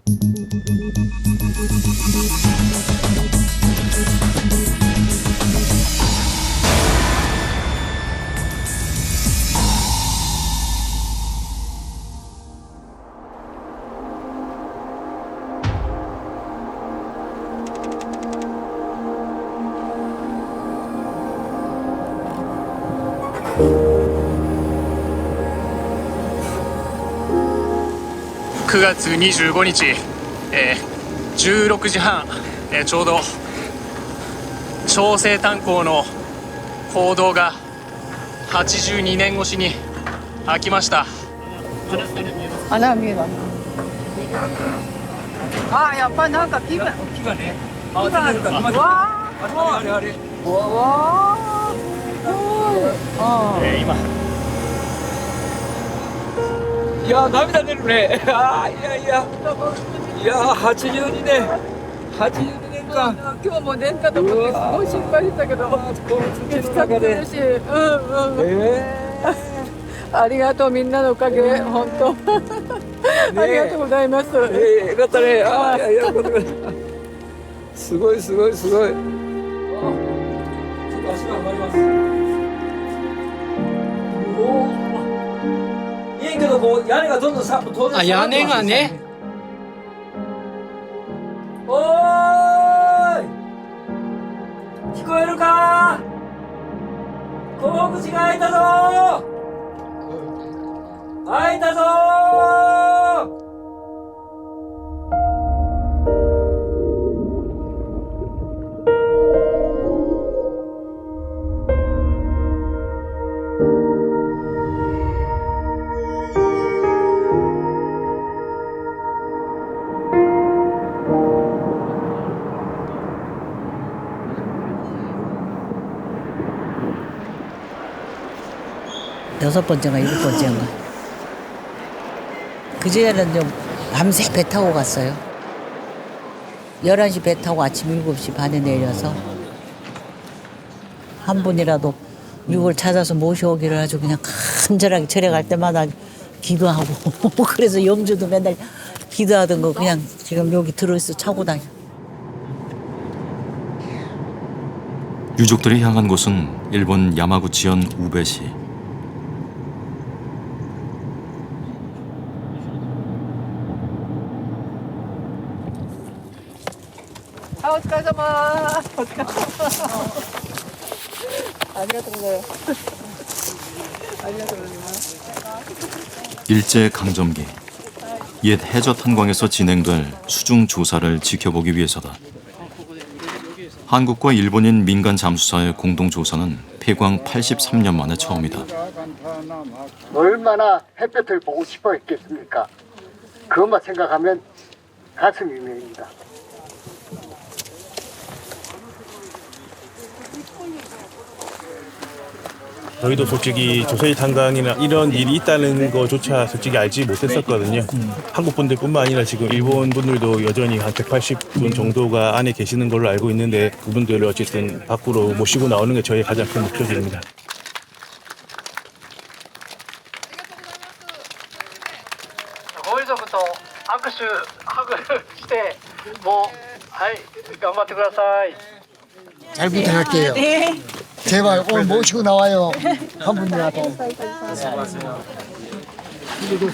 9月25日、16時半、ちょうど長征炭鉱の坑道が82年越しに開きました。穴が見えます。あ、やっぱりなんか木がね。あ、出てるか。わあれ。わ今いや、涙出るね。あ、いや、82年か。今日も年かと思ってすごい心配したけど、見つかってるし、ありがとう、みんなのおかげ、本当。ありがとうございます。よかったね。あ、いや、すごい。足が上がります。いいけど、こう屋根がどんどん当然。あ、屋根がね。おーい。聞こえるか。口口が開いたぞ。開いたぞ。여섯 번째인가 일곱 번째인가. 그제는 좀 밤새 배 타고 갔어요. 11시 배 타고 아침 7시 반에 내려서 한 분이라도 육을 찾아서 모셔오기를 아주 그냥 간절하게 절에 갈 때마다 기도하고 그래서 영주도 맨날 기도하던 거 그냥 지금 여기 들어있어 차고 다녀. 유족들이 향한 곳은 일본 야마구치현 우베시. 아, お疲れ様。お疲れ様。ありがとうございます。ありがとうございます。 일제 강점기 옛 해저 탄광에서 진행될 수중 조사를 지켜보기 위해서다. 한국과 일본인 민간 잠수사의 공동 조사는 폐광 83년 만에 처음이다. 얼마나 햇볕을 보고 싶어 했겠습니까? 그것만 생각하면 가슴이 메입니다. 저희도 솔직히 조세희 탄광이나 이런 일이 있다는 거조차 솔직히 알지 못했었거든요. 한국 분들뿐만 아니라 지금 일본 분들도 여전히 한 180분 정도가 안에 계시는 걸로 알고 있는데 그분들을 어쨌든 밖으로 모시고 나오는 게 저희 가장 큰 목표입니다. 고遺族と握手ハグしてもうはい頑張ってください。 잘 부탁할게요. 제발 오늘 모시고 나와요. 한 분이라도. 이거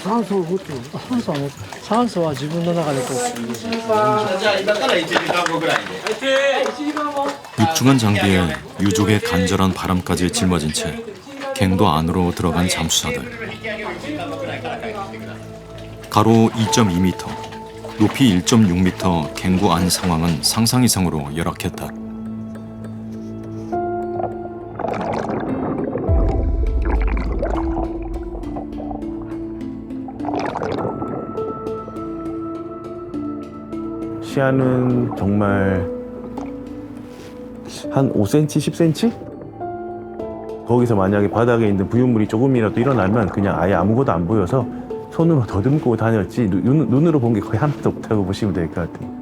산소와 自分の中でこう 육중한 장비에 유족의 간절한 바람까지 짊어진 채 갱도 안으로 들어간 잠수사들. 가로 2.2m, 높이 1.6m 갱구 안 상황은 상상 이상으로 열악했다. 시야는 정말 한 5cm, 10cm? 거기서 만약에 바닥에 있는 부유물이 조금이라도 일어나면 그냥 아예 아무것도 안 보여서 손으로 더듬고 다녔지 눈으로 본 게 거의 한 푼도 없다고 보시면 될 것 같아요.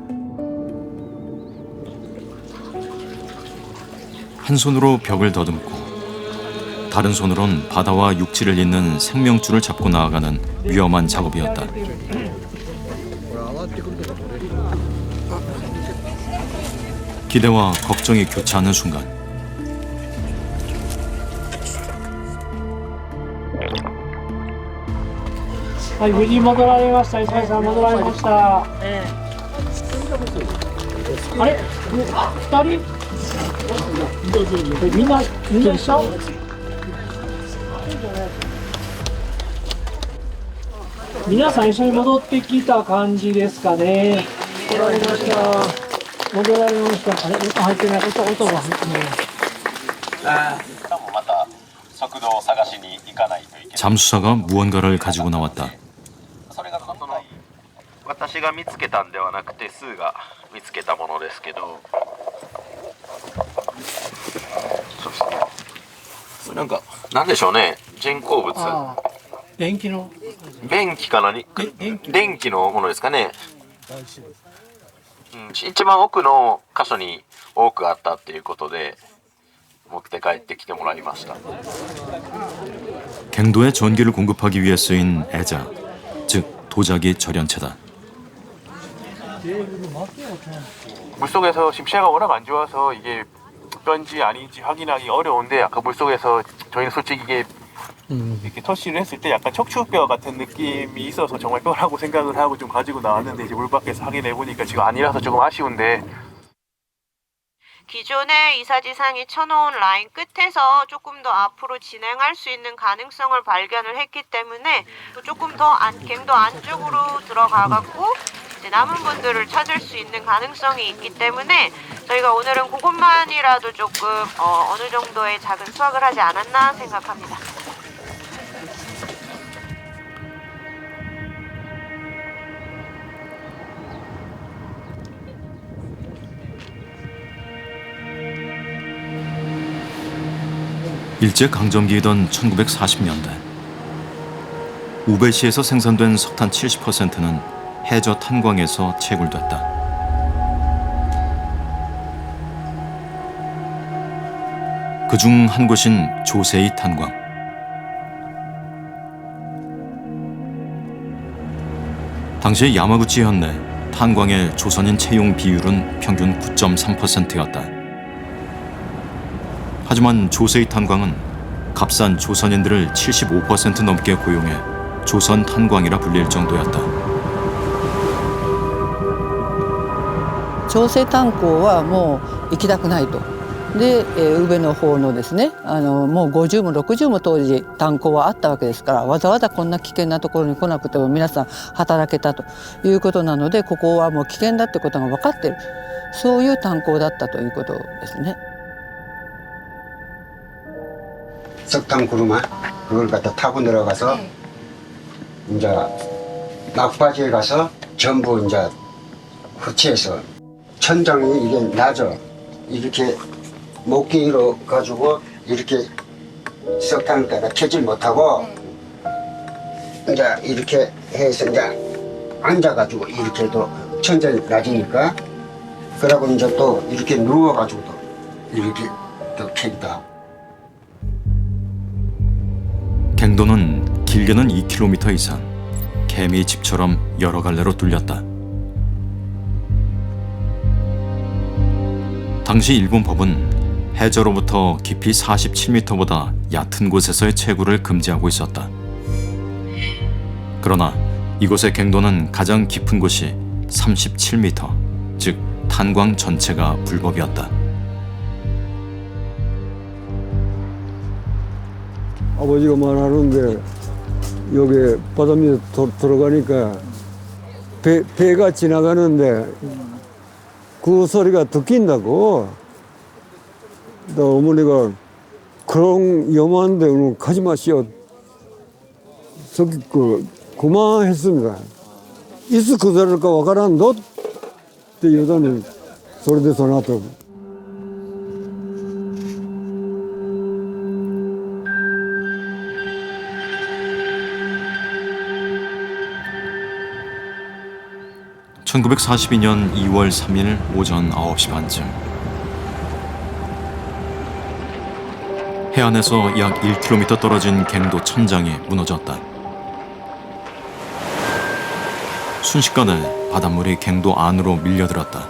한 손으로 벽을 더듬고 다른 손으론 바다와 육지를 잇는 생명줄을 잡고 나아가는 위험한 작업이었다. 기대와 걱정이 교차하는 순간はい、無事戻られました。磯貝さん戻られました。あれ、二人？みんな一緒？皆さん一緒に戻ってきた感じですかね。戻られました。戻られました。あれ、音入ってない。音が入ってない。 잠수사가 무언가를 가지고 나왔다. 私が見つけたんではなくてスーが見つけたものですけど、そうですね。なんかなんでしょうね。人工物。電気の。電気か何？電気のものですかね。一番奥の箇所に多くあったっていうことで持って帰ってきてもらいました。 갱도에 전기를 공급하기 위해 쓰인 애자, 즉 도자기 절연체다. 물속에서 지금 시야가 워낙 안 좋아서 이게 뼈인지 아닌지 확인하기 어려운데 아까 물속에서 저희는 솔직히 이게 이렇게 터치를 했을 때 약간 척추뼈 같은 느낌이 있어서 정말 뼈라고 생각을 하고 좀 가지고 나왔는데 이제 물 밖에서 확인해 보니까 지금 아니라서 조금 아쉬운데. 기존의 이사지상이 쳐놓은 라인 끝에서 조금 더 앞으로 진행할 수 있는 가능성을 발견을 했기 때문에 조금 더 갱도 안쪽으로 들어가갖고 이제 남은 분들을 찾을 수 있는 가능성이 있기 때문에 저희가 오늘은 그것만이라도 조금 어느 정도의 작은 수확을 하지 않았나 생각합니다. 일제강점기이던 1940년대 우베시에서 생산된 석탄 70%는 해저 탄광에서 채굴됐다. 그중 한 곳인 조세이 탄광. 당시 야마구치 현내 탄광의 조선인 채용 비율은 평균 9.3%였다. 하지만 조세이 탄광은 값싼 조선인들을 75% 넘게 고용해 조선 탄광이라 불릴 정도였다. 調整炭鉱はもう行きたくないと。で、宇部の方のですね、もう50も60も当時炭鉱はあったわけですから、わざわざこんな危険なところに来なくても皆さん働けたということなので、ここはもう危険だってことが分かってる、そういう炭鉱だったということですね。 석탄 구루마 그걸 갖다 타고 내려가서 이제 막바지에 가서 전부 이제 후치해서 천장이 이게 낮아 이렇게 목기로 가지고 이렇게 석탄을 갖다 캐질 못하고 이제 이렇게 해서 이제 앉아가지고 이렇게 또 천장이 낮으니까 그러고 이제 또 이렇게 누워가지고 또 이렇게 또 캔다. 갱도는 길게는 2km 이상, 개미 집처럼 여러 갈래로 뚫렸다. 당시 일본 법은 해저로부터 깊이 47m보다 얕은 곳에서의 채굴을 금지하고 있었다. 그러나 이곳의 갱도는 가장 깊은 곳이 37m, 즉 탄광 전체가 불법이었다. 아버지가 말하는데 여기 바다 밑에 들어가니까 배가 지나가는데 그 소리가 듣긴다고. 또 어머니가 그런 위험한 데는 가지 마시오. 그만했습니다. 있을 그대로일까 와가란 너? 때 여자는 소리도 소나더고. (1942년 2월 3일) 오전 9시 반쯤 해안에서 약 1km 떨어진 갱도 천장이 무너졌다. 순식간에 바닷물이 갱도 안으로 밀려들었다.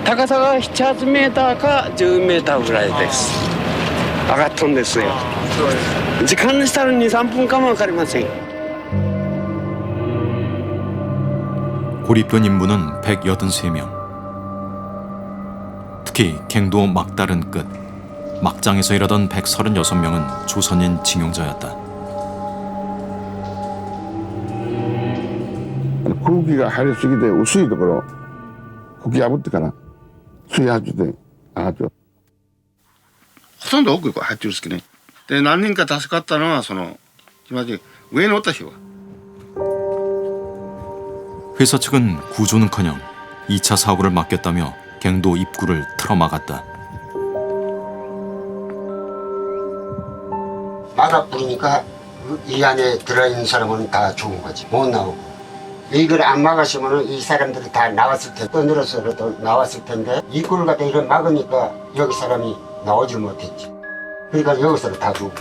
高さが7、8メーターか10メーターぐらいです。上がったんですよ。時間にしたら2、3分かも分かりません。 고립된 인부는 183명. 특히 갱도 막다른 끝, 막장에서 일하던 136명은 조선인 징용자였다.空気が入りすぎて薄いところ吹き破ってから水圧で上がってる。ほとんど奥に入ってるんですけどね。で何人か助かったのはその今まで上におった人が。 회사 측은 구조는커녕 2차 사고를 막겠다며 갱도 입구를 틀어막았다. 막아 부르니까 이 안에 들어있는 사람은 다 죽은 거지. 못 나오고. 이걸 안 막았으면 이 사람들이 다 나왔을 텐데, 떠들어서라도 나왔을 텐데, 이걸 갖다 이걸 막으니까 여기 사람이 나오질 못했지. 그러니까 여기서 다 죽고.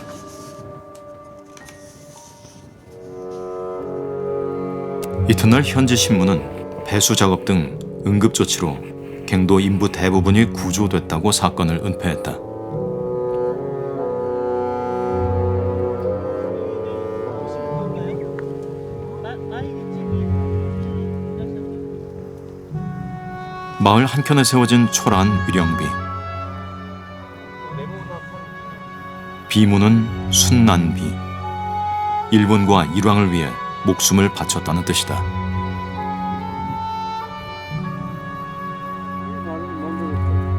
이튿날 현지 신문은 배수 작업 등 응급 조치로 갱도 인부 대부분이 구조됐다고 사건을 은폐했다. 마을 한켠에 세워진 초라한 위령비. 비무는 순난비. 일본과 일왕을 위해 목숨을 바쳤다는 뜻이다.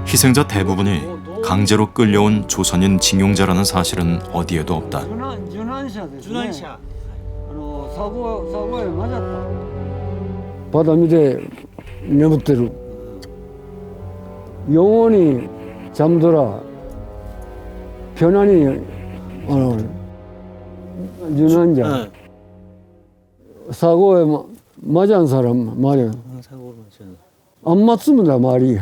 희생자 대부분이 강제로 끌려온 조선인 징용자라는 사실은 어디에도 없다. 바다 밑에 내붙대로 영원히 잠들어 편안히 유난자 사고에 맞은 사람 말이야. 안 맞습니다 말이.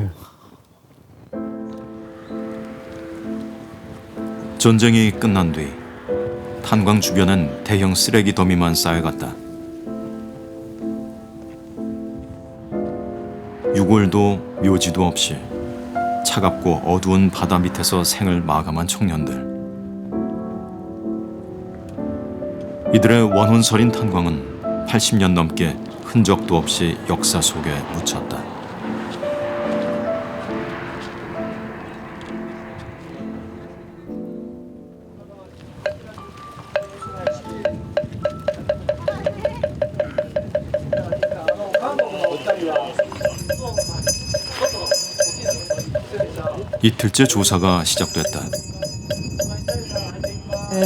전쟁이 끝난 뒤 탄광 주변엔 대형 쓰레기 더미만 쌓여갔다. 유골도 묘지도 없이 차갑고 어두운 바다 밑에서 생을 마감한 청년들. 이들의 원혼설인 탄광은 80년 넘게 흔적도 없이 역사 속에 묻혔다. 이틀째 조사가 시작됐다.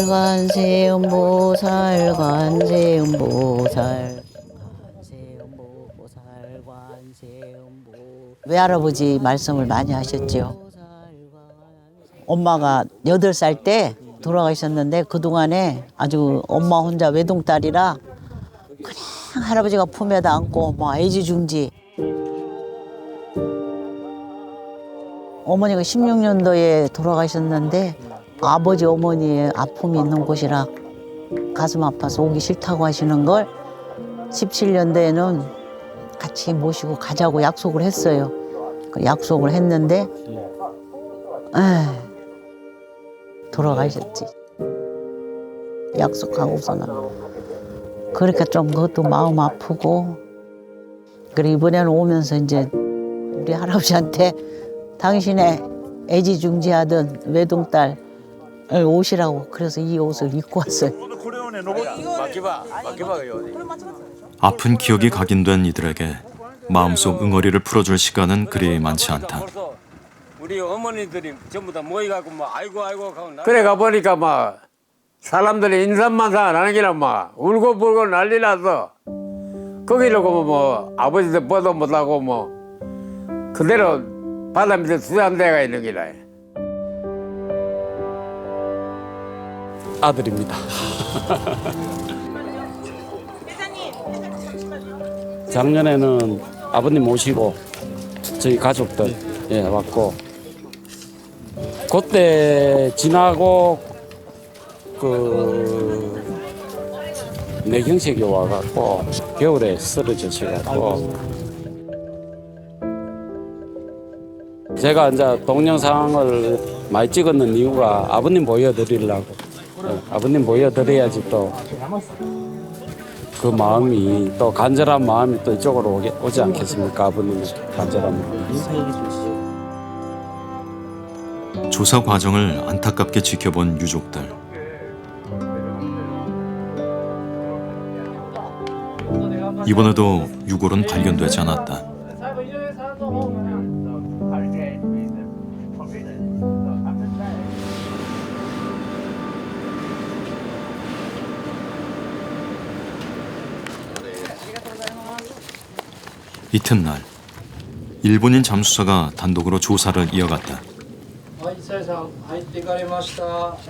관세음보살 관세음보살 외할아버지 말씀을 많이 하셨죠. 엄마가 8살 때 돌아가셨는데 그동안에 아주 엄마 혼자 외동딸이라 그냥 할아버지가 품에다 안고 뭐 애지중지. 어머니가 16년도에 돌아가셨는데 아버지 어머니의 아픔이 있는 곳이라 가슴 아파서 오기 싫다고 하시는 걸 17년도에는 같이 모시고 가자고 약속을 했어요. 그 약속을 했는데 돌아가셨지. 약속하고서는. 그러니까 좀 그것도 마음 아프고. 그리고 이번에는 오면서 이제 우리 할아버지한테 당신의 애지중지하던 외동딸 오시라고 그래서 이 옷을 입고 왔어요. 아픈 기억이 각인된 이들에게 마음속 응어리를 풀어줄 시간은 그리 많지 않다. 우리 어머니들이 전부 다 모이가고 뭐 아이고 하고 그래 가 보니까 막 사람들이 인사만사 안 하는 게라 막 울고불고 난리 나서 거기를 뭐 아버지도 보도 못하고 뭐 그대로 바다 밑에 수산대가 있는 기라. 아들입니다. 작년에는 아버님 모시고 저희 가족들 왔고 그때 지나고 그 뇌경색이 와갖고 겨울에 쓰러지셔갖고 제가 이제 동영상을 많이 찍었는 이유가 아버님 보여드리려고. 아버님 보여드려야지 또 그 마음이 또 간절한 마음이 또 이쪽으로 오지 않겠습니까? 아버님의 간절한 마음. 조사 과정을 안타깝게 지켜본 유족들. 이번에도 유골은 발견되지 않았다. 이튿날 일본인 잠수사가 단독으로 조사를 이어갔다.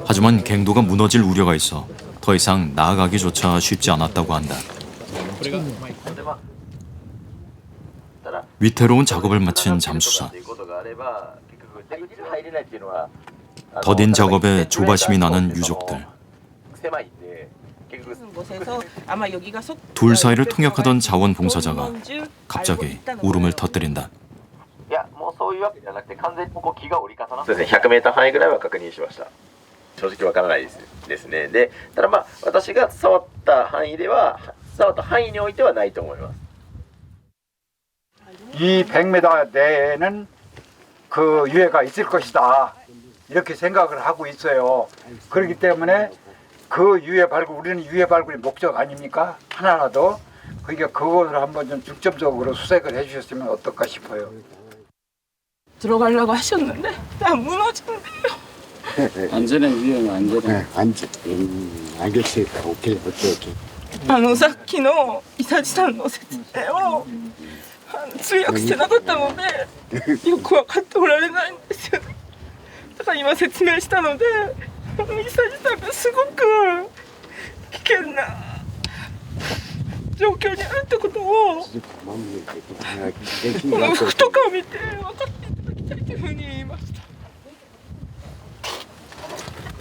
하지만 갱도가 무너질 우려가 있어 더 이상 나아가기조차 쉽지 않았다고 한다. 위태로운 작업을 마친 잠수사. 더딘 작업에 조바심이 나는 유족들. 둘 사이를 통역하던 자원봉사자가 갑자기 울음을 터뜨린다. 100m 範囲ぐらいは確認しました。正直わからないですね。で、ただまあ私が触った範囲では触った範囲においてはないと思います。 이 100m 내에는 그 유해가 있을 것이다 이렇게 생각을 하고 있어요. 그렇기 때문에 그 유해 발굴, 우리는 유해 발굴이 목적 아닙니까? 하나라도. 그러니까 그것을 한번 좀 중점적으로 수색을 해주셨으면 어떨까 싶어요. 들어가려고 하셨는데 나 무너진대요. 안전에 위험 안전에. 안전. 알겠습니다. 오케이. さっきの伊佐治さんの説明を通訳してなかったのでよく分かっておられないんですよね。だから今説明したので伊佐治さんがすごく危険な状況にあるってことをこの服とかを見て分かっていただきたいというふうに言いました。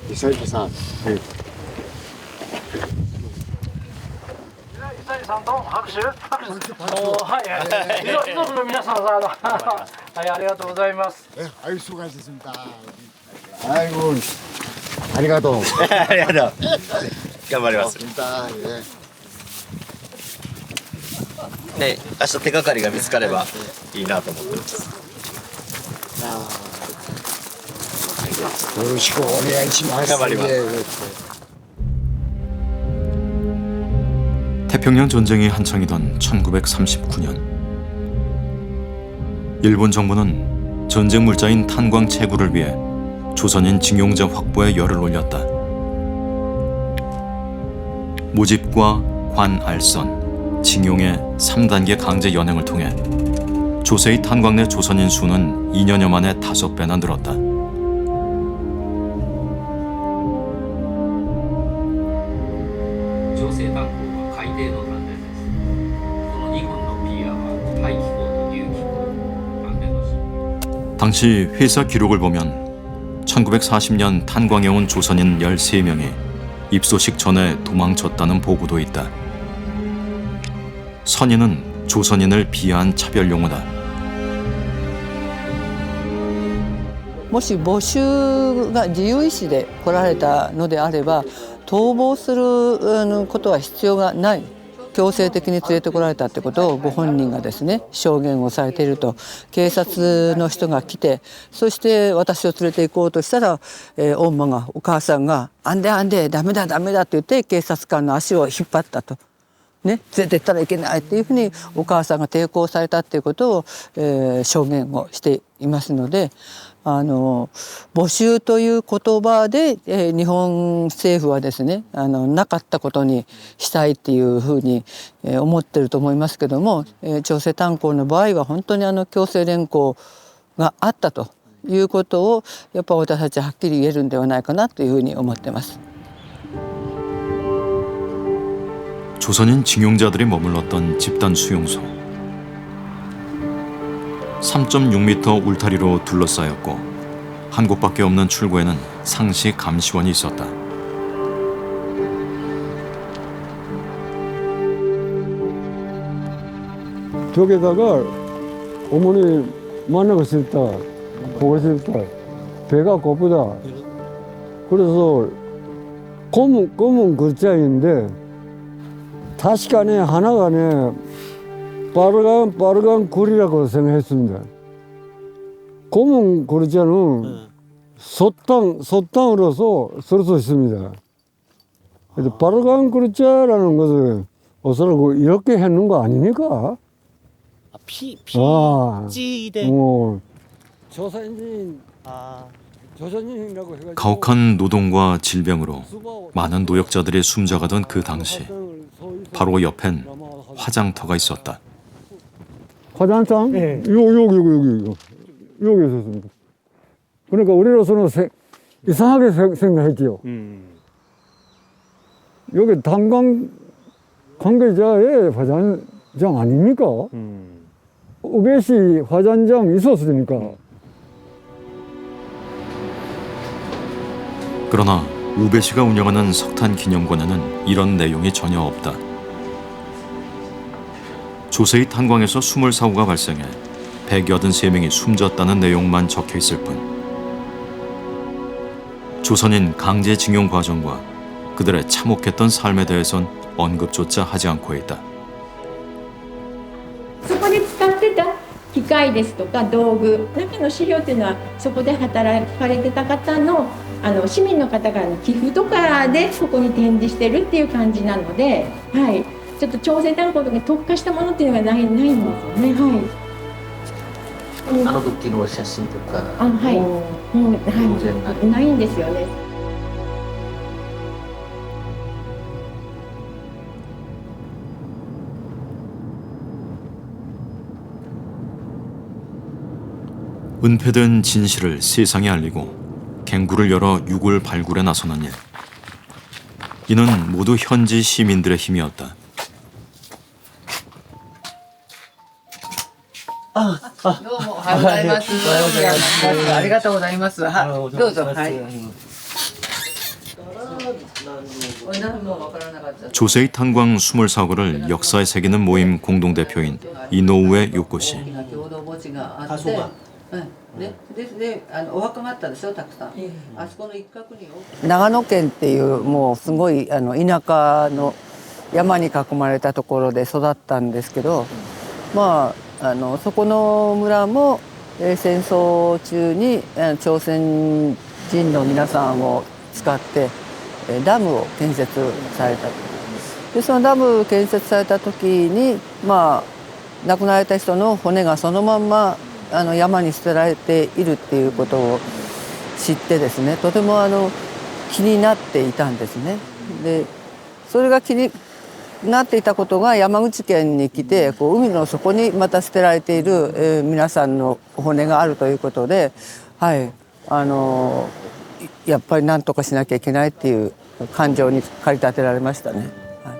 伊佐治さん。伊佐治さんと拍手。はい。遺族の皆さんはいありがとうございます。아유 수고하셨습니다. 아이고 아리가또. 아리가또. 頑張ります。ね、明日手がかりが見つかればいいなと思ってます。よろしくお願いします。頑張ります。 태평양 전쟁이 한창이던 1939년 일본 정부는 전쟁 물자인 탄광 채굴을 위해 조선인 징용자 확보에 열을 올렸다. 모집과 관 알선, 징용의 3단계 강제 연행을 통해 조세의 탄광 내 조선인 수는 2년여 만에 5배나 늘었다. 당시 회사 기록을 보면 1940년 탄광에 온 조선인 13명이 입소식 전에 도망쳤다는 보고도 있다. 선인은 조선인을 비하한 차별 용어다. もし募集が自由意志で来られたのであれば逃亡することは必要がない。強制的に連れてこられたってことをご本人がですね証言をされていると。警察の人が来てそして私を連れて行こうとしたら、お母さんが「あんであんでダメだダメだ」って言って警察官の足を引っ張ったと。ね、連れて行ったらいけないっていうふうにお母さんが抵抗されたっていうことを、証言をしていますので募集という言葉で、日本政府はですねなかったことにしたいっていうふうに、思ってると思いますけども、朝鮮炭鉱の場合は本当に強制連行があったということをやっぱ私たちははっきり言えるんではないかなというふうに思ってます。 조선인 징용자들이 머물렀던 집단 수용소. 3.6m 울타리로 둘러싸였고 한 곳밖에 없는 출구에는 상시 감시원이 있었다. 벽에다가 어머니 만나고 싶다, 보고 싶다, 배가 고프다. 그래서 검은 글자인데 다시간에 하나간에 빠르간 글이라고 생각했습니다. 검은 글자는 소땅으로서 쓸 수 있습니다. 그래서 빠르간 글자라는 것을 어서라고 이렇게 했는 거 아닙니까? 조선인이라고 해가지고 가혹한 노동과 질병으로 많은 노역자들이 숨져가던 그 당시 바로 옆엔 화장터가 있었다. 화장장? 네. 여기 있었습니다. 그러니까 우리로서는 이상하게 생각했지요. 여기 단광 관계자의 화장장 아닙니까? 우베시 화장장 있었으니까. 그러나 우베시가 운영하는 석탄 기념관에는 이런 내용이 전혀 없다. 조세희 탄광에서 수몰 사고가 발생해 183명이 숨졌다는 내용만 적혀 있을 뿐. 조선인 강제징용 과정과 그들의 참혹했던 삶에 대해선 언급조차 하지 않고 있다. そこで使ってた機械ですとか道具、中の資料っていうのはそこで働かれてた方の市民の方からの寄付とかでここに展示してるっていう感じなので、はい、ちょっと朝鮮炭鉱とかに特化したものっていうのがないんですよね。はい。あの時の写真とか、はい、はい、ないんですよね。은폐된 진실을 세상에 알리고 갱구를 열어 유골 발굴에 나서는 일. 이는 모두 현지 시민들의 힘이었다. どうもおはようございます。ありがとうございます。はい、どうぞ。はい。 조세희 탄광 수몰 사고를 역사에 새기는 모임 공동대표인 이노우에 요코 씨. 長野県っていうもうすごい田舎の山に囲まれたところで育ったんですけど、まあそこの村も戦争中に朝鮮人の皆さんを使ってダムを建設された。でそのダム建設された時にまあ亡くなられた人の骨がそのまんま山に捨てられているっていうことを知ってですね、とても気になっていたんですね。でそれが気になっていたことが山口県に来て海の底にまた捨てられている、皆さんの骨があるということで、はい、やっぱり何とかしなきゃいけないっていう感情に駆り立てられましたね。は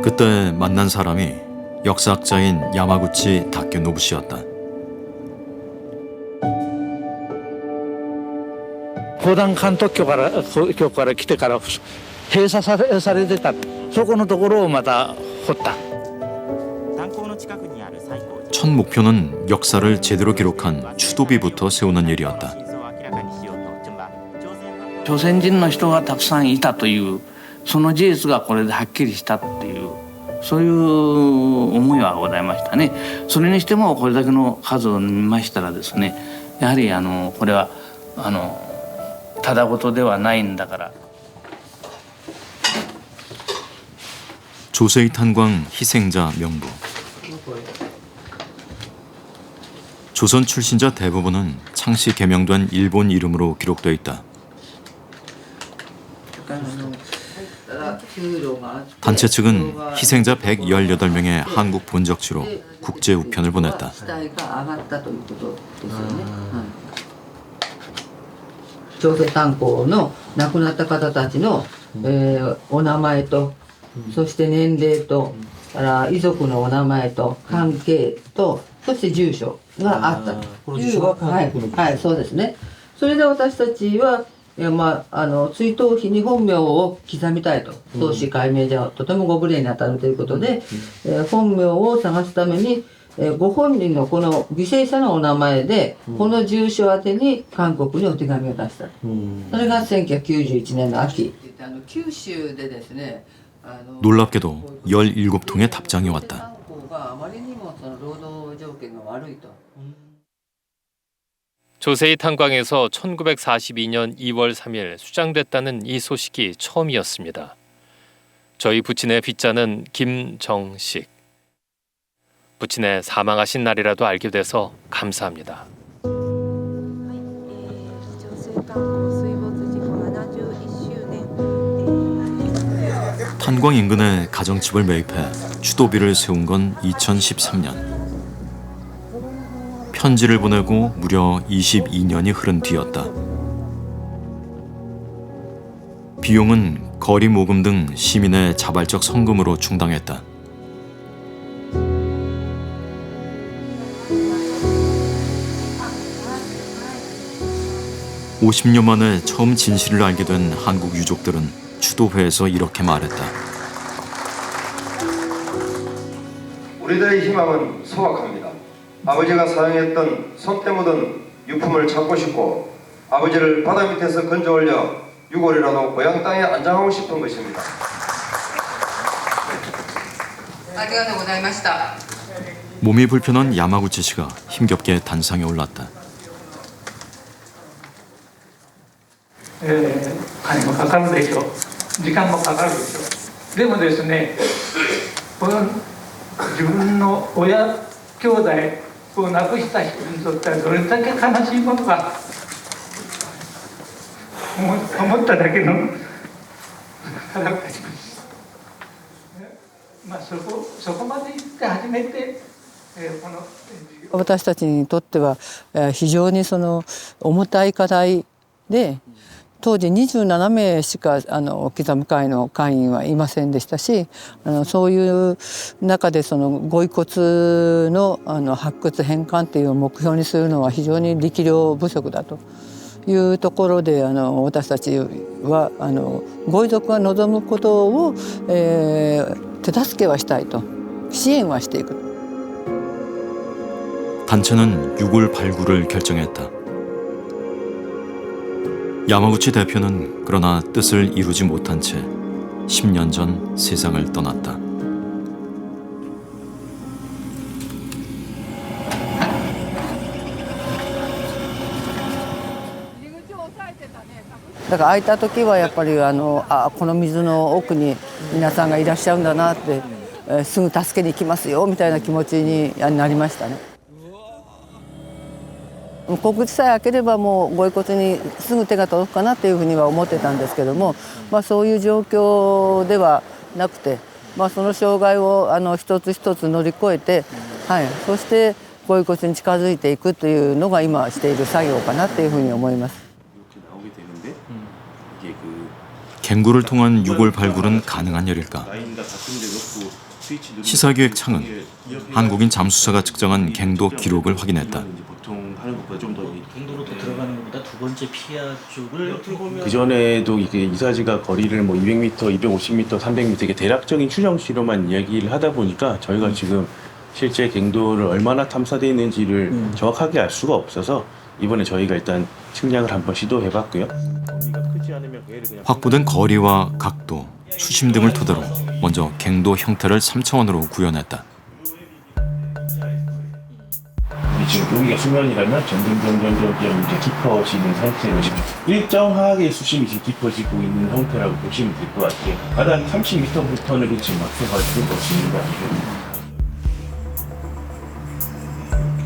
い、 그때 만난 사람이 역사학자인 야마구치 다케노부 씨였다. 砲弾監督局から来てから閉鎖されてた、そこのところをまた掘った。 첫 목표는 역사를 제대로 기록한 추도비부터 세우는 일이었다. 朝鮮人の人がたくさんいたというその事実がこれではっきりしたっていう、そういう思いはございましたね。それにしてもこれだけの数を見ましたらですね、やはりこれはただごとではないんだから。 조세희 탄광 희생자 명부. 조선 출신자 대부분은 창씨 개명된 일본 이름으로 기록돼 있다. 단체 측은 희생자 118명의 한국 본적지로 국제 우편을 보냈다. 조선炭鉱の亡くなった方たちの、お名前と、そして年齢と、遺族のお名前と関係と、そして住所があったという、はい、そうですね。それで私たちは追悼碑に本名を刻みたいと、創始解明じゃとてもご無礼に当たるということで、本名を探すために、ご本人のこの犠牲者のお名前で、この住所宛てに韓国にお手紙を出した。それが1991年の秋。九州でですね、 놀랍게도 17통의 답장이 왔다. 조세이 탄광에서 1942년 2월 3일 수장됐다는 이 소식이 처음이었습니다. 저희 부친의 빚자는 김정식. 부친의 사망하신 날이라도 알게 돼서 감사합니다. 탄광 인근에 가정집을 매입해 추도비를 세운 건 2013년. 편지를 보내고 무려 22년이 흐른 뒤였다. 비용은 거리 모금 등 시민의 자발적 성금으로 충당했다. (50년) 만에 처음 진실을 알게 된 한국 유족들은 추도회에서 이렇게 말했다. 우리들의 희망은 소박합니다. 아버지가 사용했던 손때 묻은 유품을 찾고 싶고 아버지를 바다 밑에서 건져 올려 6월이라도 고향 땅에 안장하고 싶은 것입니다. ありがとうございました。 몸이 불편한 야마구치 씨가 힘겹게 단상에 올랐다. 金もかかるでしょう。時間もかかるでしょう。でもですね、自分の親兄弟を亡くした人にとってはどれだけ悲しいことか思っただけの腹が立ちます。まあそこまで行って初めてこの私たちにとっては非常に重たい課題で。 当時27名しか刻む会の会員はいませんでしたし、そういう中でご遺骨の発掘返還っていう目標にするのは非常に力量不足だというところで私たちはご遺族が望むことを、手助けはしたいと支援はしていく。 단체는 유골 발굴을 결정했다. 야마구치 대표는 그러나 뜻을 이루지 못한 채 10년 전 세상을 떠났다.だから空いた時はやっぱりこの水の奥に皆さんがいらっしゃるんだなって、すぐ助けに行きますよみたいな気持ちになりましたね。 告知さえ開ければもうご遺骨にすぐ手が届くかなというふうには思ってたんですけども、そういう状況ではなくて、その障害を一つ一つ乗り越えて、そしてご遺骨に近づいていくというのが今している作業かなというふうに思います。 갱구를 통한 유골 발굴은 가능한 일일까? 시사기획청은 한국인 잠수사가 측정한 갱도 기록을 확인했다. 갱도로 들어가는 것보다 두 번째 피하 쪽을 그 전에도 이게 이사지가 거리를 200m, 250m, 300m 이게 대략적인 추정치로만 이야기를 하다 보니까 저희가 지금 실제 갱도를 얼마나 탐사되어 있는지를 정확하게 알 수가 없어서 이번에 저희가 일단 측량을 한번 시도해봤고요. 확보된 거리와 각도, 수심 등을 토대로 먼저 갱도 형태를 3차원으로 구현했다. 지금 여기가 수면이라면 점점 이제 깊어지는 상태로 지금 일정하게 수심이 지금 깊어지고 있는 형태라고 보시면 될 것 같아요. 바닥 30m부터는 지금 막혀가지고 보시는 거 아니에요.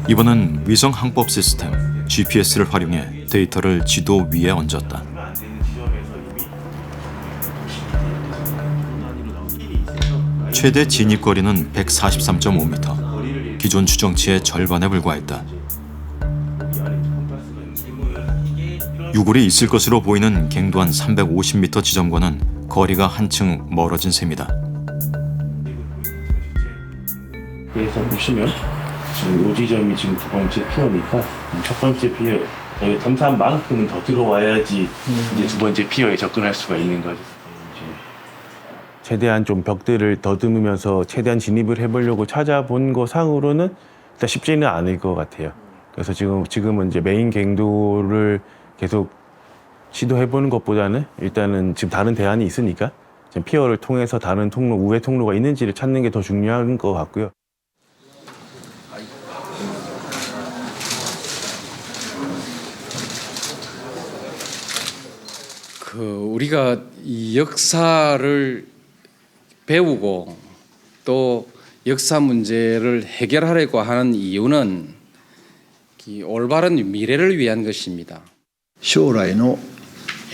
이번은 위성 항법 시스템 GPS를 활용해 데이터를 지도 위에 얹었다. 최대 진입거리는 143.5m. 기존 추정치의 절반에 불과했다. 유골이 있을 것으로 보이는 갱도한 350m 지점과는 거리가 한층 멀어진 셈이다. 그래서 보시면 지금 이 지점이 지금 두 번째 피어니까 첫 번째 피어 탐산만큼은 더 들어와야지 이제 두 번째 피어에 접근할 수가 있는 거죠. 최대한 좀 벽들을 더듬으면서 최대한 진입을 해보려고 찾아본 거 상으로는 일단 쉽지는 않을 것 같아요. 그래서 지금은 이제 메인 갱도를 계속 시도해보는 것보다는 일단은 지금 다른 대안이 있으니까 지금 피어를 통해서 다른 통로, 우회 통로가 있는지를 찾는 게 더 중요한 것 같고요. 우리가 이 역사를 배우고 또 역사 문제를 해결하려고 하는 이유는 이 올바른 미래를 위한 것입니다. 将来の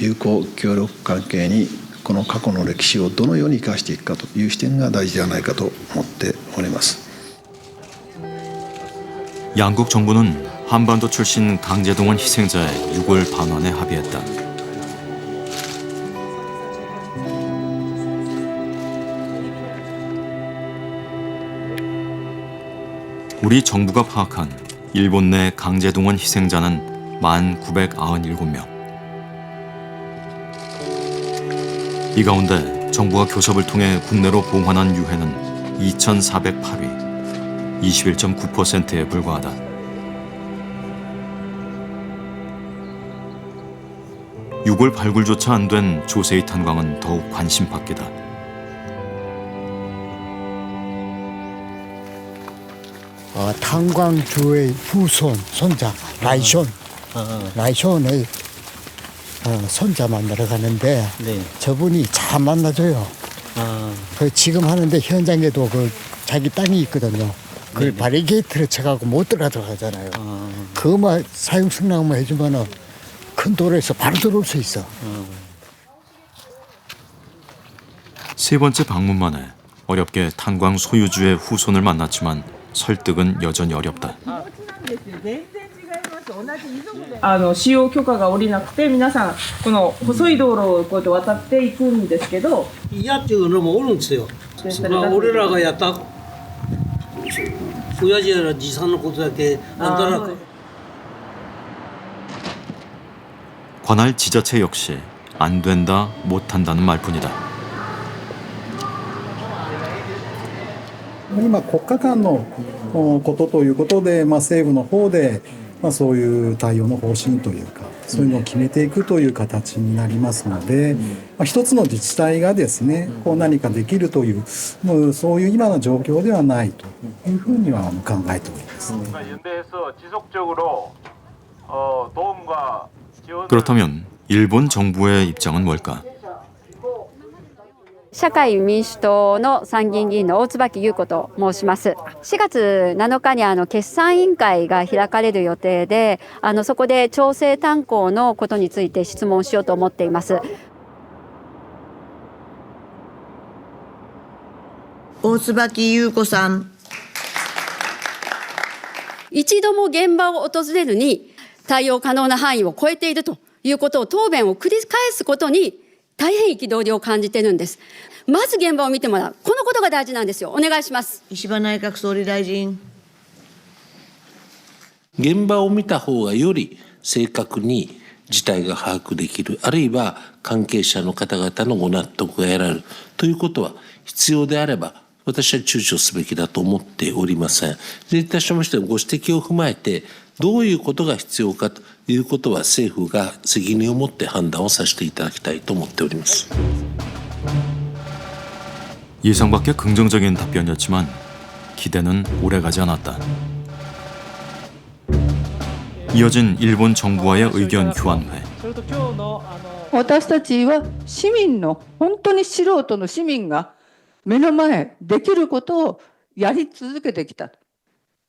友好協力関係にこの過去の歴史をどのように生かしていくかという視点が大事ではないかと思っております。 양국 정부는 한반도 출신 강제동원 희생자의 유골 반환에 합의했다. 우리 정부가 파악한 일본 내 강제동원 희생자는 1997명. 이 가운데 정부가 교섭을 통해 국내로 봉환한 유해는 2,408위, 21.9%에 불과하다. 유골 발굴조차 안 된 조세이 탄광은 더욱 관심 밖이다. 탄광주의 후손, 손자, 라이숀의 손자 만나러 가는데 저분이 잘 만나줘요. 지금 하는데 현장에도 자기 땅이 있거든요. 그걸 바리게이트를 쳐가고 못 들어가도록 하잖아요. 그것만 사용 승낙만 해주면은 큰 도로에서 바로 들어올 수 있어. 세 번째 방문 만에 어렵게 탄광 소유주의 후손을 만났지만 설득은 여전히 어렵다. 使用許可が下りなくて皆さんこの細い道路をこうやって渡っていくんですけど嫌っていうのもおるんですよ。俺らがやった親父やらじいさんのことだけあんたら 관할 지자체 역시 안 된다, 못 한다는 말뿐이다. 今国家間のことということで、政府の方で、そういう対応の方針というかそういうのを決めていくという形になりますので、一つの自治体がですね何かできるというそういう今の状況ではないというふうには考えております。 그렇다면 일본 정부의 입장은 뭘까? 社会民主党の参議院議員の大椿優子と申します。4月7日に決算委員会が開かれる予定で、そこで調整炭鉱のことについて質問しようと思っています。大椿優子さん。一度も現場を訪れるに対応可能な範囲を超えているということを答弁を繰り返すことに大変憤りを感じているんです。まず現場を見てもらう、このことが大事なんですよ。お願いします。石破内閣総理大臣。現場を見た方がより正確に事態が把握できる、あるいは関係者の方々のご納得が得られるということは必要であれば私は躊躇すべきだと思っておりません。でいたしましてご指摘を踏まえてどういうことが必要かということは政府が責任を持って判断をさせていただきたいと思っております。 예상 밖의 긍정적인 답변이었지만 기대는 오래가지 않았다. 이어진 일본 정부와의 의견 교환회. 私たちは市民の本当に素人の市民が目の前できることをやり続けてきた。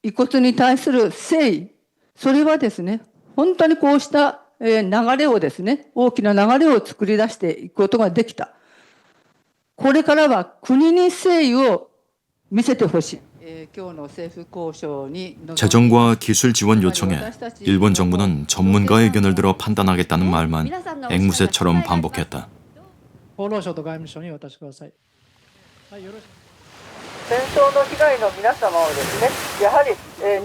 遺骨に対する誠意、それはですね、本当にこうした流れをですね、大きな流れを作り出していくことができた。これからは国に誠意を見せてほしい。 재정과 기술 지원 요청에 일본 정부는 전문가의 의견을 들어 판단하겠다는 말만 앵무새처럼 반복했다. 厚労省と外務省に渡してください。はいよろしく。 戦争の被害の皆様をですね、やはり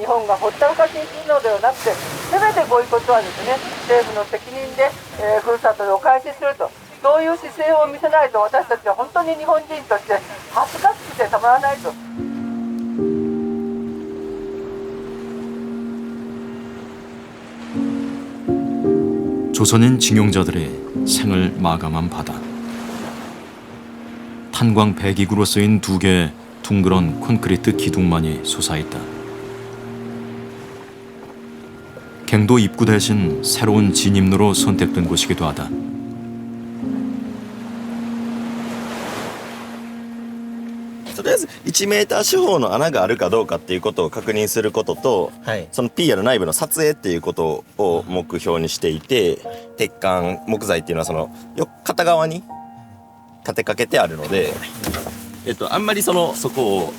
日本がほったらかしにするのではなくてせめてこういうことはですね、政府の責任で、ふるさとを開始すると、そういう姿勢を見せないと、私たちは本当に日本人として恥ずかしくてたまらないと。 조선인 징용자들의 생을 마감한 바다. 탄광 배기구로 쓰인 두 개의 둥그런 콘크리트 기둥만이 솟아있다. 갱도 입구 대신 새로운 진입로로 선택된 곳이기도 하다. とりあえず1メーター四方の穴があるかどうかっていうことを確認することと、そのピアの内部の撮影っていうことを目標にしていて、鉄管木材っていうのはその片側に立てかけてあるので、あんまりそこを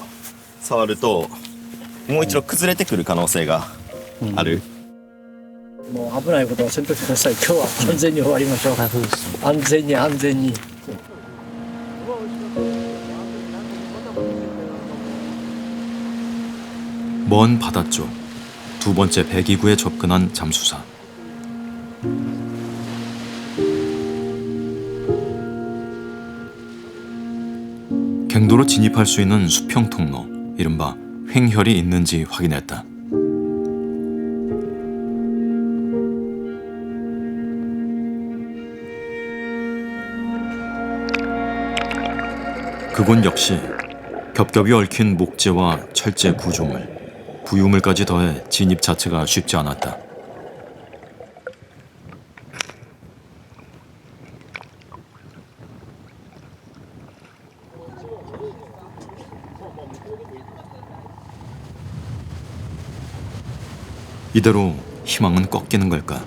触るともう一度崩れてくる可能性がある。もう危ないことはせんとってください。今日は安全に終わりましょう。安全に安全に。 먼 바다 쪽 두 번째 배기구에 접근한 잠수사. 갱도로 진입할 수 있는 수평 통로, 이른바 횡혈이 있는지 확인했다. 그곳 역시 겹겹이 얽힌 목재와 철제 구조물, 부유물까지 더해 진입 자체가 쉽지 않았다. 이대로 희망은 꺾이는 걸까?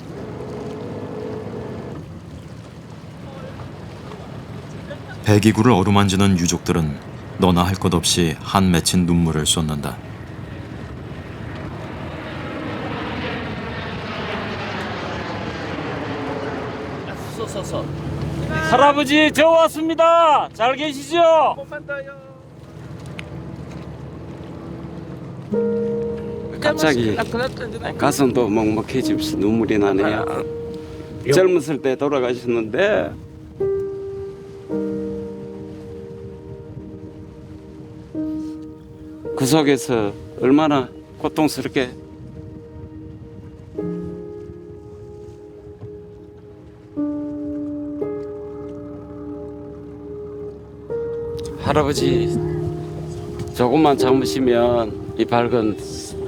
배기구를 어루만지는 유족들은 너나 할 것 없이 한 맺힌 눈물을 쏟는다. 할아버지, 저 왔습니다. 잘 계시죠? 갑자기 가슴도 먹먹해지면서 눈물이 나네요. 젊었을 때 돌아가셨는데 그 속에서 얼마나 고통스럽게 할아버지 조금만 참으시면 이 밝은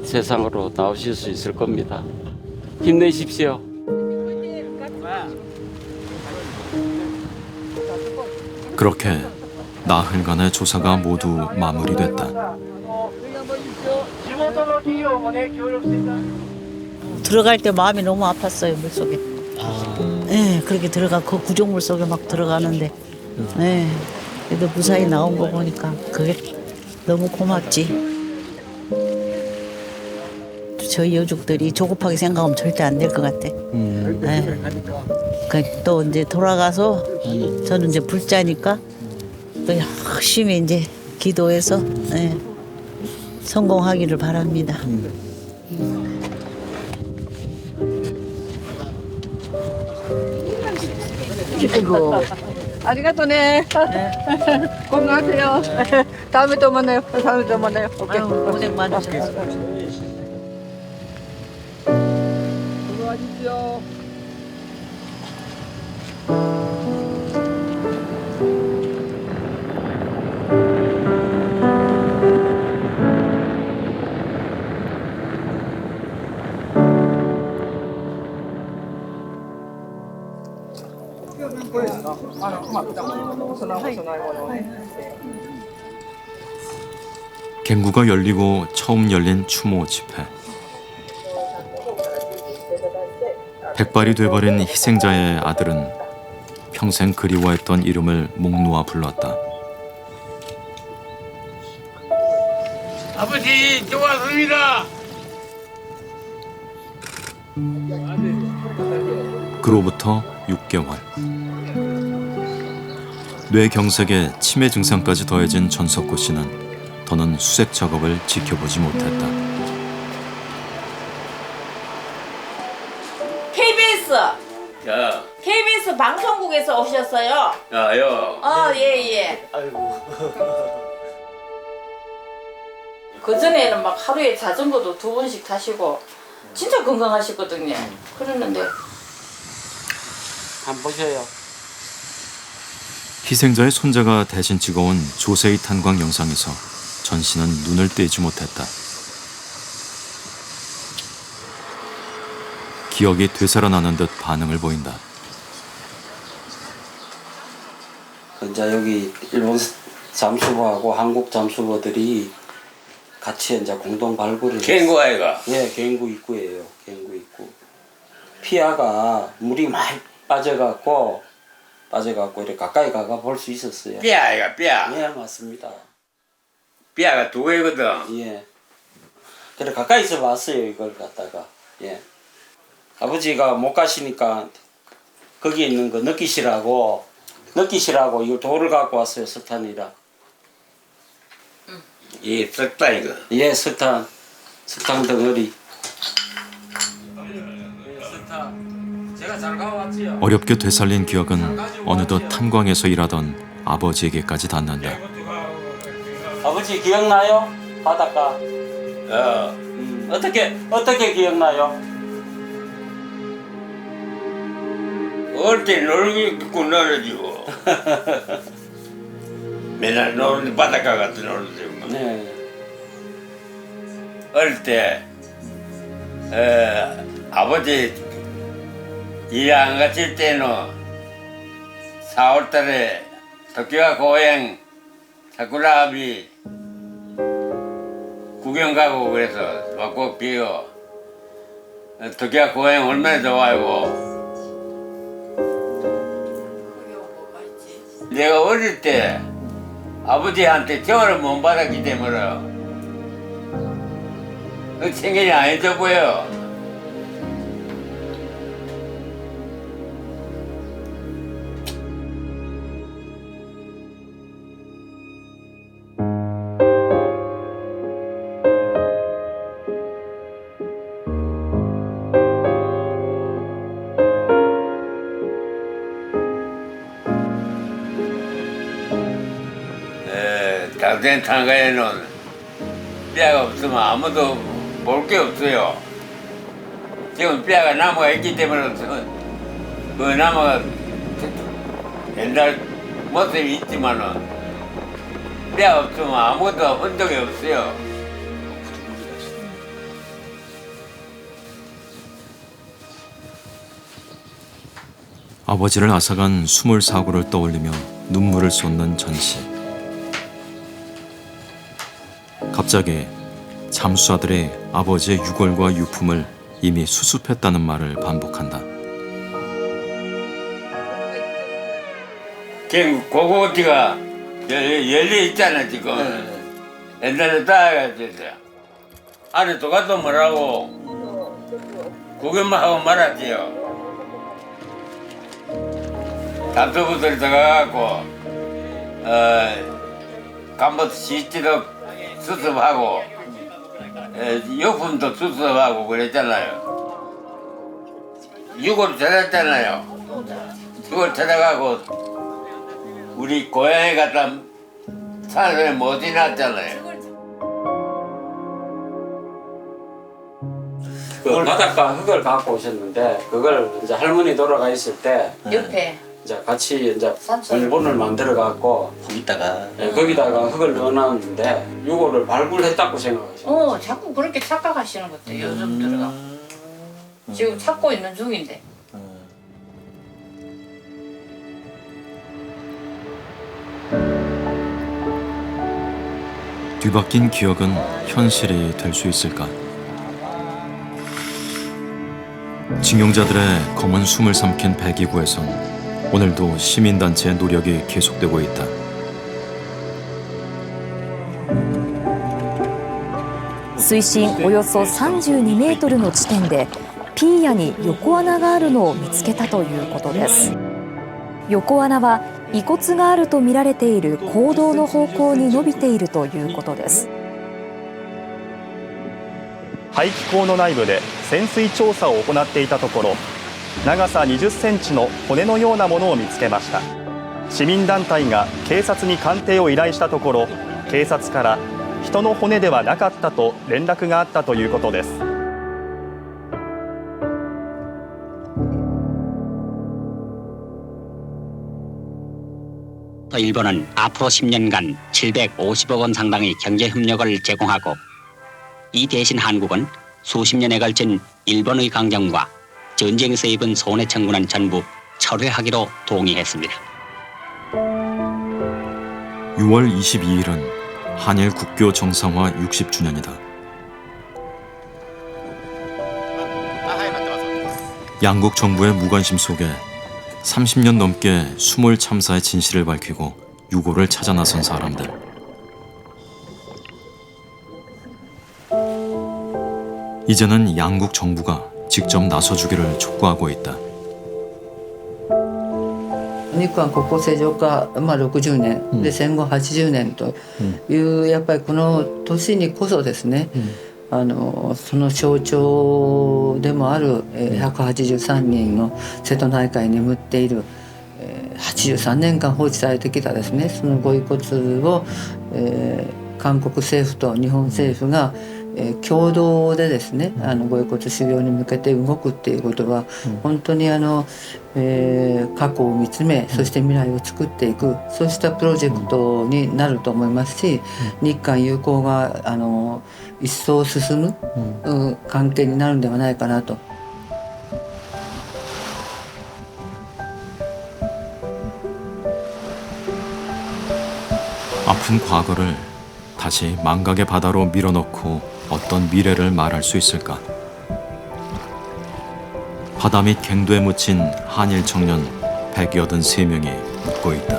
세상으로 나오실 수 있을 겁니다. 힘내십시오. 그렇게 나흘간의 조사가 모두 마무리됐다. 들어갈 때 마음이 너무 아팠어요, 물속에. 네, 그렇게 그 구조물 속에 막 들어가는데. 네, 그래도 무사히 나온 거 보니까 그게 너무 고맙지. 저희 여족들이 조급하게 생각하면 절대 안 될 것 같아. 네. 또 이제 돌아가서 저는 이제 불자니까 또 열심히 이제 기도해서 네, 성공하기를 바랍니다. 아이고, 아리가또네. 건강하세요. 다음에 또 만나요. 다음에 또 만나요. 오케이. 고생 많으셨어요. 수고하십시오. 갱구가 열리고 처음 열린 추모 집회. 백발이 돼버린 희생자의 아들은 평생 그리워했던 이름을 목 놓아 불렀다. 아버지, 저 왔습니다. 그로부터 6개월. 뇌경색에 치매 증상까지 더해진 전석구 씨는 더는 수색 작업을 지켜보지 못했다. 어디서 방송국에서 오셨어요? 아요. 예. 아이고. 그전에는 막 하루에 자전거도 2번씩 타시고 진짜 건강하시거든요. 그랬는데 한번 보셔요. 희생자의 손자가 대신 찍어온 조세희 탄광 영상에서 전 씨는 눈을 떼지 못했다. 기억이 되살아나는 듯 반응을 보인다. 이제 여기 일본 잠수부하고 한국 잠수부들이 같이 이제 공동 발굴을 개인구 아이가? 예, 개인구 입구예요. 개인구 입구. 피아가 물이 많이 빠져갖고 이렇게 가까이 가가 볼 수 있었어요. 뼈 아이가 뼈. 예, 맞습니다. 뼈가 2개거든. 예. 그래 가까이서 봤어요 이걸 갖다가. 예. 아버지가 못 가시니까 거기 있는 거 느끼시라고 이거 돌을 갖고 왔어요. 석탄이라. 예, 석탄 이거. 예, 석탄 덩어리. 제가 잘 가왔지요. 어렵게 되살린 기억은 어느덧 탄광에서 일하던 아버지에게까지 닿는다. 아버지 기억나요? 바닷가. 어떻게 기억나요? 어릴 때 놀고 놀아지고. 맨날 노는데 바닷가 가서 노는데. 네. 어릴 때 아버지 일 안 가실 때는 4월달에 도쿄가 고행 사쿠라비 구경 가고 그래서 막고 비요. 도쿄가 고행 얼마나 좋아요. 내가 어릴 때 아버지한테 전화를 못 받았기 때문에 생각이 안 해져 보여. 당장 탄가에는 뼈가 없으면 아무도 볼 게 없어요. 지금 뼈가 나무가 있기 때문에 그 나무가 옛날 모습이 있지만은 뼈 없으면 아무것도 흔적이 없어요. 아버지를 앗아간 수몰 사고를 떠올리며 눈물을 쏟는 전 씨. 갑자기 잠수하들의 아버지의 유골과 유품을 이미 수습했다는 말을 반복한다. 지금 고고티가 열려 있잖아 지금. 옛날에 따가지고 안에 들어가도 뭐라고 구경만 하고 말았지요. 잠수부들이 들어가갖고 간부터 시티도 수습하고 유품도 수습하고 그랬잖아요. 유골 찾았잖아요. 유골 찾아가고 우리 고향에 갔다 산에 못 지났잖아요. 그 바닷가 흙을 갖고 오셨는데 그걸 이제 할머니 돌아가 있을 때 옆에 이제 같이 이제 일본을 만들어 갖고 거기다가 흙을 넣어놨는데 요거를 발굴했다고 생각하시죠? 자꾸 그렇게 착각하시는 것도 요즘 들어가. 지금 찾고 있는 중인데. 뒤바뀐 기억은 현실이 될 수 있을까? 징용자들의 검은 숨을 삼킨 배기구에선 오늘도 시민단체의 노력이 계속되고 있다.水深およそ32メートルの地点でピーヤに横穴があるのを見つけたということです。横穴は遺骨があると見られている坑道の方向に伸びているということです。排気口の内部で潜水調査を行っていたところ、長さ20センチの骨のようなものを見つけました。市民団体が警察に鑑定を依頼したところ、警察から人の骨ではなかったと連絡があったということです。 일본은 앞으로 10년간 750억 원 상당의 경제 협력을 제공하고 이 대신 한국은 수십 년에 걸친 일본의 강점과 전쟁에서 입은 손해 청구는 전부 철회하기로 동의했습니다. 6월 22일은 한일 국교 정상화 60주년이다. 양국 정부의 무관심 속에 30년 넘게 수몰 참사의 진실을 밝히고 유고를 찾아 나선 사람들. 이제는 양국 정부가 직접 나서주기를 촉구하고 있다. 日韓国交正常化、60年で戦後80年というやっぱりこの年にこそですね、その象徴でもある183人の瀬戸内海に眠っている83年間放置されてきたですね、そのご遺骨を韓国政府と日本政府が共同でですね、ご遺骨収容に向けて動くっていうことは本当に過去を見つめ、そして未来を作っていく、そうしたプロジェクトになると思いますし、日韓友好が一層進む関係になるんではないかなと。 아픈 과거를 다시 망각의 바다로 밀어넣고 어떤 미래를 말할 수 있을까? 바다 및 갱도에 묻힌 한일 청년 183명이 묻고 있다.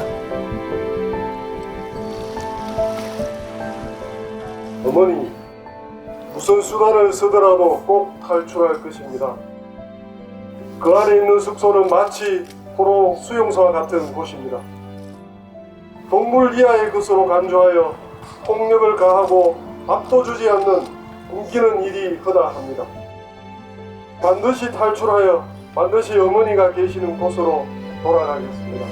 어머니, 무슨 수단을 쓰더라도 꼭 탈출할 것입니다. 그 안에 있는 숙소는 마치 포로 수용소와 같은 곳입니다. 동물 이하의 것으로 간주하여 폭력을 가하고 압도주지 않는 숨기는 일이 허다합니다. 반드시 탈출하여 반드시 어머니가 계시는 곳으로 돌아가겠습니다.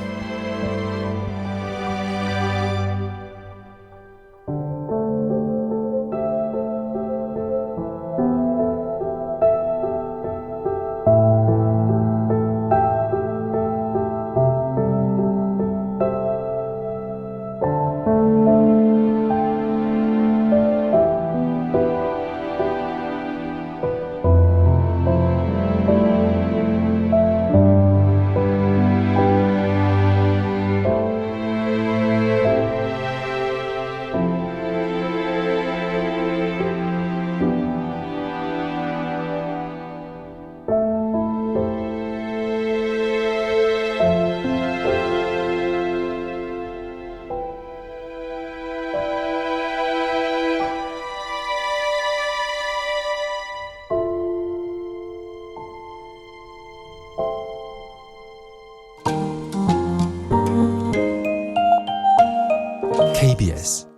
KBS